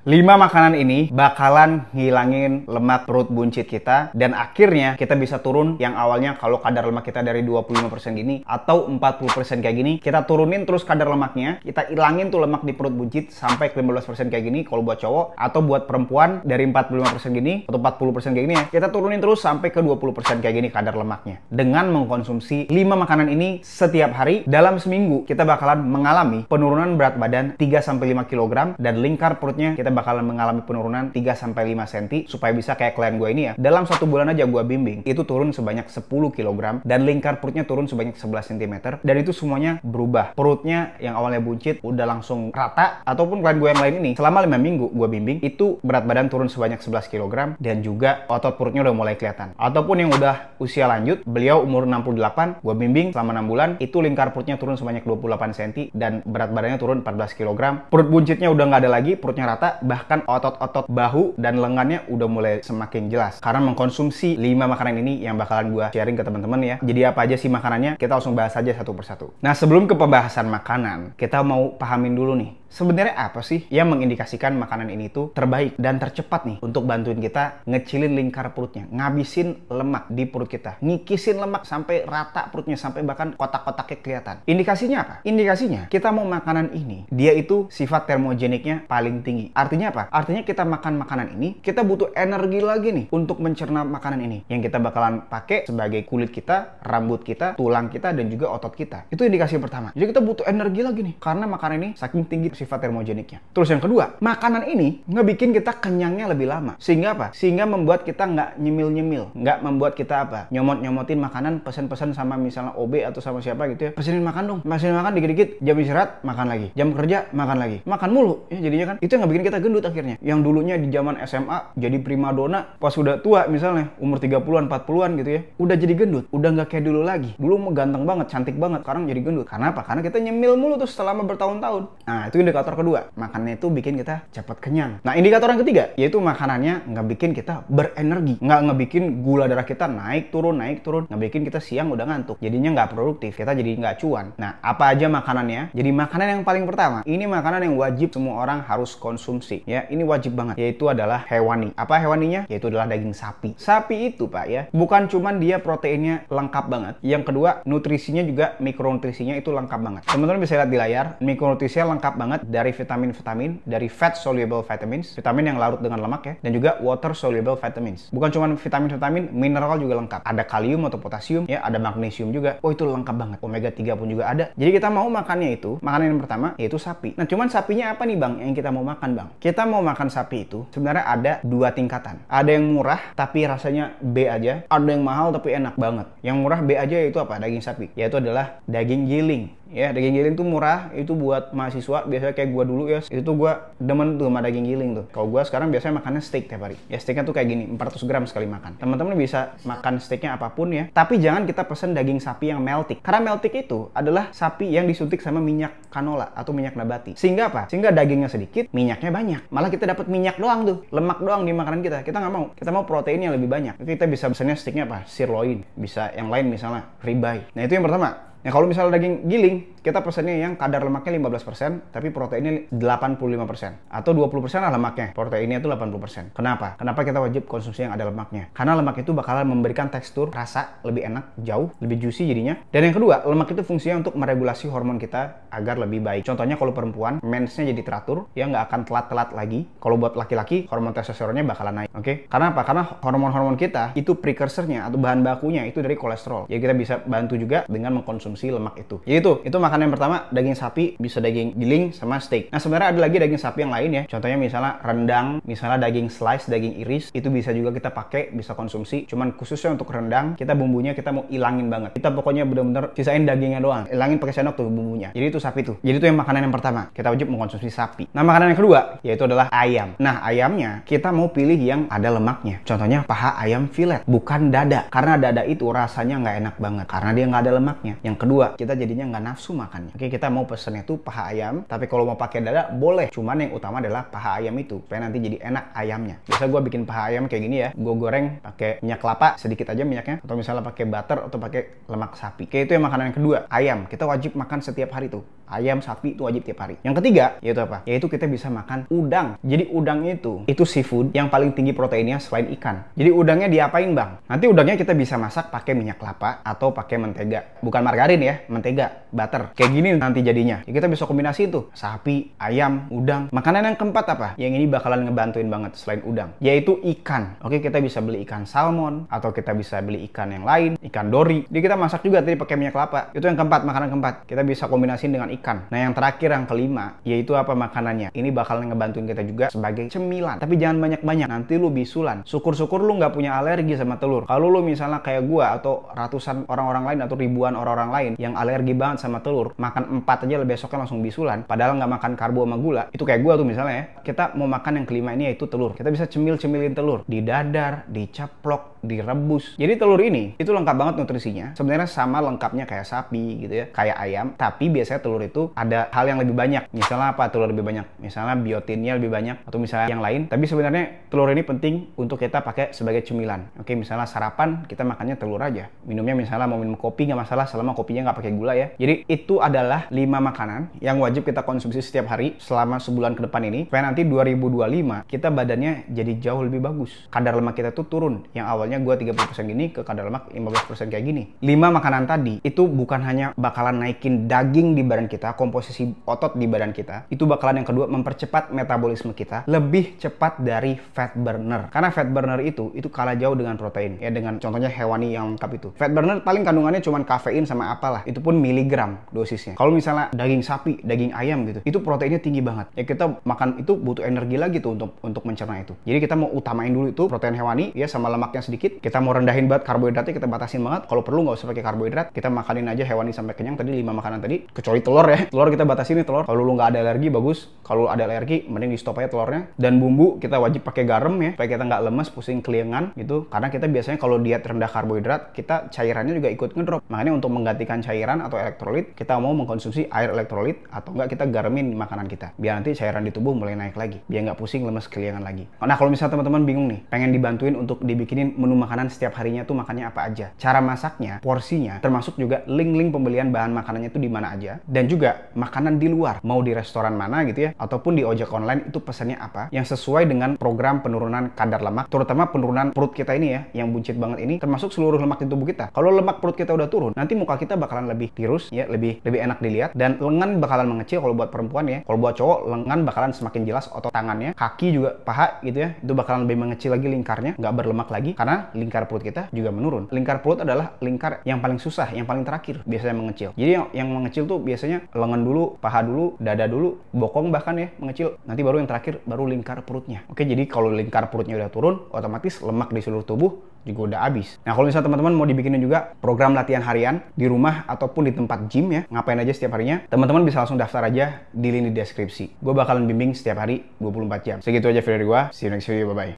5 makanan ini bakalan ngilangin lemak perut buncit kita dan akhirnya kita bisa turun yang awalnya kalau kadar lemak kita dari 25% gini atau 40% kayak gini, kita turunin terus kadar lemaknya, kita ilangin tuh lemak di perut buncit sampai ke 15% kayak gini kalau buat cowok, atau buat perempuan dari 45% gini atau 40% kayak gini ya, kita turunin terus sampai ke 20% kayak gini kadar lemaknya. Dengan mengkonsumsi 5 makanan ini setiap hari, dalam seminggu kita bakalan mengalami penurunan berat badan 3-5 kg dan lingkar perutnya kita bakalan mengalami penurunan 3-5 cm supaya bisa kayak klien gue ini ya. Dalam 1 bulan aja gue bimbing, itu turun sebanyak 10 kg dan lingkar perutnya turun sebanyak 11 cm dan itu semuanya berubah. Perutnya yang awalnya buncit udah langsung rata, ataupun klien gue yang lain ini selama 5 minggu gue bimbing, itu berat badan turun sebanyak 11 kg dan juga otot perutnya udah mulai kelihatan. Ataupun yang udah usia lanjut, beliau umur 68, gue bimbing selama 6 bulan, itu lingkar perutnya turun sebanyak 28 cm dan berat badannya turun 14 kg. Perut buncitnya udah nggak ada lagi, perutnya rata, bahkan otot-otot bahu dan lengannya udah mulai semakin jelas karena mengkonsumsi 5 makanan ini yang bakalan gue sharing ke teman-teman ya. Jadi apa aja sih makanannya, kita langsung bahas aja satu persatu. Nah, sebelum ke pembahasan makanan, kita mau pahamin dulu nih, sebenarnya apa sih yang mengindikasikan makanan ini tuh terbaik dan tercepat nih untuk bantuin kita ngecilin lingkar perutnya, ngabisin lemak di perut kita, ngikisin lemak sampai rata perutnya, sampai bahkan kotak-kotaknya kelihatan. Indikasinya apa? Indikasinya kita mau makanan ini, dia itu sifat termogeniknya paling tinggi. Artinya apa? Artinya kita makan makanan ini, kita butuh energi lagi nih untuk mencerna makanan ini yang kita bakalan pakai sebagai kulit kita, rambut kita, tulang kita, dan juga otot kita. Itu indikasi pertama. Jadi kita butuh energi lagi nih karena makanan ini saking tinggi sifat termogeniknya. Terus yang kedua, makanan ini ngebikin kita kenyangnya lebih lama. Sehingga apa? Sehingga membuat kita nggak nyemil-nyemil, nggak membuat kita apa? Nyomot-nyomotin makanan, pesan-pesan sama misalnya OB atau sama siapa gitu ya. Pesenin makan dong, pesenin makan dikit-dikit, jam istirahat makan lagi, jam kerja makan lagi, makan mulu ya jadinya kan. Itu yang nggak bikin kita gendut akhirnya. Yang dulunya di zaman SMA jadi primadona, pas udah tua misalnya umur 30-an, 40-an gitu ya, udah jadi gendut, udah nggak kayak dulu lagi. Dulu mau ganteng banget, cantik banget, sekarang jadi gendut. Karena apa? Karena kita nyemil mulu tuh selama bertahun-tahun. Nah, itu indikator kedua, makannya itu bikin kita cepat kenyang. Nah, indikator yang ketiga, yaitu makanannya nggak bikin kita berenergi, nggak ngebikin gula darah kita naik turun, nggak bikin kita siang udah ngantuk, jadinya nggak produktif, kita jadi nggak cuan. Nah, apa aja makanannya? Jadi makanan yang paling pertama, ini makanan yang wajib semua orang harus konsumsi ya, ini wajib banget, yaitu adalah hewani. Apa hewaninya? Yaitu adalah daging sapi. Sapi itu Pak ya, bukan cuman dia proteinnya lengkap banget, yang kedua nutrisinya juga, mikronutrisinya itu lengkap banget. Teman-teman bisa lihat di layar, mikronutrisinya lengkap banget dari vitamin-vitamin, dari fat soluble vitamins, vitamin yang larut dengan lemak ya, dan juga water soluble vitamins. Bukan cuma vitamin-vitamin, mineral juga lengkap. Ada kalium atau potasium ya, ada magnesium juga. Oh, itu lengkap banget. Omega 3 pun juga ada. Jadi kita mau makannya itu, makanan yang pertama yaitu sapi. Nah, cuman sapinya apa nih Bang yang kita mau makan Bang? Kita mau makan sapi itu sebenarnya ada 2 tingkatan. Ada yang murah tapi rasanya B aja, ada yang mahal tapi enak banget. Yang murah B aja yaitu apa? Daging sapi. Yaitu adalah daging giling. Ya, daging giling tuh murah, itu buat mahasiswa, biasanya kayak gua dulu ya, itu tuh gua demen tuh sama daging giling tuh. Kalau gua sekarang biasanya makannya steak tiap hari. Ya, steaknya tuh kayak gini, 400 gram sekali makan. Teman-teman bisa makan steaknya apapun ya, tapi jangan kita pesen daging sapi yang meltik. Karena meltik itu adalah sapi yang disuntik sama minyak canola atau minyak nabati. Sehingga apa? Sehingga dagingnya sedikit, minyaknya banyak. Malah kita dapat minyak doang tuh, lemak doang di makanan kita. Kita nggak mau. Kita mau protein yang lebih banyak. Kita bisa pesennya steaknya apa? Sirloin. Bisa yang lain misalnya ribeye. Nah, itu yang pertama. Nah, kalau misalnya daging giling, kita pesannya yang kadar lemaknya 15%, tapi proteinnya 85%. Atau 20% lah lemaknya, proteinnya itu 80%. Kenapa? Kenapa kita wajib konsumsi yang ada lemaknya? Karena lemak itu bakalan memberikan tekstur, rasa lebih enak, jauh, lebih juicy jadinya. Dan yang kedua, lemak itu fungsinya untuk meregulasi hormon kita agar lebih baik. Contohnya kalau perempuan, mensnya jadi teratur, ya nggak akan telat-telat lagi. Kalau buat laki-laki, hormon testosteronnya bakalan naik. Oke? Karena apa? Karena hormon-hormon kita, itu precursornya atau bahan bakunya itu dari kolesterol. Ya kita bisa bantu juga dengan mengkonsumsi lemak itu. Jadi itu makanan yang pertama, daging sapi, bisa daging giling sama steak. Nah, sebenarnya ada lagi daging sapi yang lain ya. Contohnya misalnya rendang, misalnya daging slice, daging iris, itu bisa juga kita pakai, bisa konsumsi. Cuman khususnya untuk rendang, kita bumbunya kita mau ilangin banget. Kita pokoknya bener-bener sisain dagingnya doang. Ilangin pakai sendok tuh bumbunya. Jadi itu sapi tuh. Jadi itu yang makanan yang pertama. Kita wajib mengkonsumsi sapi. Nah, makanan yang kedua yaitu adalah ayam. Nah, ayamnya kita mau pilih yang ada lemaknya. Contohnya paha ayam filet, bukan dada. Karena dada itu rasanya nggak enak banget karena dia nggak ada lemaknya. Yang kedua, kita jadinya nggak nafsu makannya. Oke, kita mau pesennya tuh paha ayam, tapi kalau mau pakai dada boleh. Cuman yang utama adalah paha ayam itu, supaya nanti jadi enak ayamnya. Biasa gue bikin paha ayam kayak gini ya, gue goreng pakai minyak kelapa sedikit aja minyaknya, atau misalnya pakai butter atau pakai lemak sapi. Oke, itu yang makanan yang kedua. Ayam, kita wajib makan setiap hari tuh. Ayam, sapi itu wajib tiap hari. Yang ketiga, yaitu apa? Yaitu kita bisa makan udang. Jadi udang itu seafood yang paling tinggi proteinnya selain ikan. Jadi udangnya diapain, Bang? Nanti udangnya kita bisa masak pakai minyak kelapa atau pakai mentega. Bukan margarin ya, mentega, butter. Kayak gini nanti jadinya. Ya, kita bisa kombinasi tuh, sapi, ayam, udang. Makanan yang keempat apa? Yang ini bakalan ngebantuin banget selain udang, yaitu ikan. Oke, kita bisa beli ikan salmon atau kita bisa beli ikan yang lain, ikan dori. Jadi kita masak juga tadi pakai minyak kelapa. Itu yang keempat, makanan keempat. Kita bisa kombinasiin dengan ikan. Nah, yang terakhir yang kelima, yaitu apa makanannya? Ini bakalan ngebantuin kita juga sebagai cemilan. Tapi jangan banyak-banyak, nanti lu bisulan. Syukur-syukur lu nggak punya alergi sama telur. Kalau lu misalnya kayak gua atau ratusan orang-orang lain atau ribuan orang-orang lain yang alergi banget sama telur, makan 4 aja besoknya langsung bisulan, padahal nggak makan karbo sama gula. Itu kayak gua tuh misalnya ya. Kita mau makan yang kelima ini yaitu telur. Kita bisa cemilin telur, didadar, diceplok, direbus. Jadi telur ini itu lengkap banget nutrisinya. Sebenarnya sama lengkapnya kayak sapi gitu ya, kayak ayam. Tapi biasanya telur itu ada hal yang lebih banyak. Misalnya apa telur lebih banyak? Misalnya biotinnya lebih banyak atau misalnya yang lain. Tapi sebenarnya telur ini penting untuk kita pakai sebagai cemilan. Oke, misalnya sarapan kita makannya telur aja. Minumnya misalnya mau minum kopi nggak masalah selama kopinya nggak pakai gula ya. Jadi itu adalah 5 makanan yang wajib kita konsumsi setiap hari selama sebulan ke depan ini. Supaya nanti 2025 kita badannya jadi jauh lebih bagus. Kadar lemak kita tuh turun. Yang awalnya gua 30% gini ke kadar lemak 15% kayak gini. 5 makanan tadi itu bukan hanya bakalan naikin daging di badan kita, komposisi otot di badan kita, itu bakalan yang kedua mempercepat metabolisme kita lebih cepat dari fat burner. Karena fat burner itu kalah jauh dengan protein ya, dengan contohnya hewani yang lengkap itu. Fat burner paling kandungannya cuma kafein sama apalah, itu pun miligram dosisnya. Kalau misalnya daging sapi, daging ayam gitu, itu proteinnya tinggi banget. Ya kita makan itu butuh energi lagi tuh untuk mencerna itu. Jadi kita mau utamain dulu itu protein hewani ya sama lemaknya sedikit. Kita mau rendahin banget karbohidratnya, kita batasin banget. Kalau perlu nggak usah pakai karbohidrat, kita makanin aja hewani sampai kenyang. Tadi 5 makanan tadi, kecuali telur ya. Telur kita batasin nih telur. Kalau lu nggak ada alergi bagus. Kalau ada alergi mending di stop aja telurnya. Dan bumbu kita wajib pakai garam ya, supaya kita nggak lemes, pusing, keliengan gitu. Karena kita biasanya kalau diet rendah karbohidrat, kita cairannya juga ikut ngedrop. Makanya untuk menggantikan cairan atau elektrolit, kita mau mengkonsumsi air elektrolit atau enggak kita garamin di makanan kita. Biar nanti cairan di tubuh mulai naik lagi. Biar nggak pusing, lemes, keliengan lagi. Nah, kalau misalnya teman-teman bingung nih, pengen dibantuin untuk dibikinin menu makanan setiap harinya tuh makannya apa aja. Cara masaknya, porsinya, termasuk juga link-link pembelian bahan makanannya itu di mana aja. Dan juga makanan di luar, mau di restoran mana gitu ya, ataupun di ojek online itu pesannya apa, yang sesuai dengan program penurunan kadar lemak, terutama penurunan perut kita ini ya, yang buncit banget ini, termasuk seluruh lemak di tubuh kita. Kalau lemak perut kita udah turun, nanti muka kita bakalan lebih tirus ya, lebih enak dilihat, dan lengan bakalan mengecil kalau buat perempuan ya. Kalau buat cowok, lengan bakalan semakin jelas otot tangannya, kaki juga, paha gitu ya, itu bakalan lebih mengecil lagi lingkarnya, nggak berlemak lagi, karena lingkar perut kita juga menurun. Lingkar perut adalah lingkar yang paling susah, yang paling terakhir biasanya mengecil. Jadi yang mengecil tuh biasanya lengan dulu, paha dulu, dada dulu, bokong bahkan ya mengecil. Nanti baru yang terakhir baru lingkar perutnya. Oke, jadi kalau lingkar perutnya udah turun, otomatis lemak di seluruh tubuh juga udah habis. Nah, kalau misalnya teman-teman mau dibikinin juga program latihan harian di rumah ataupun di tempat gym ya, ngapain aja setiap harinya, teman-teman bisa langsung daftar aja di link di deskripsi. Gue bakalan bimbing setiap hari 24 jam. Segitu aja video dari gue. See you next video. Bye-bye.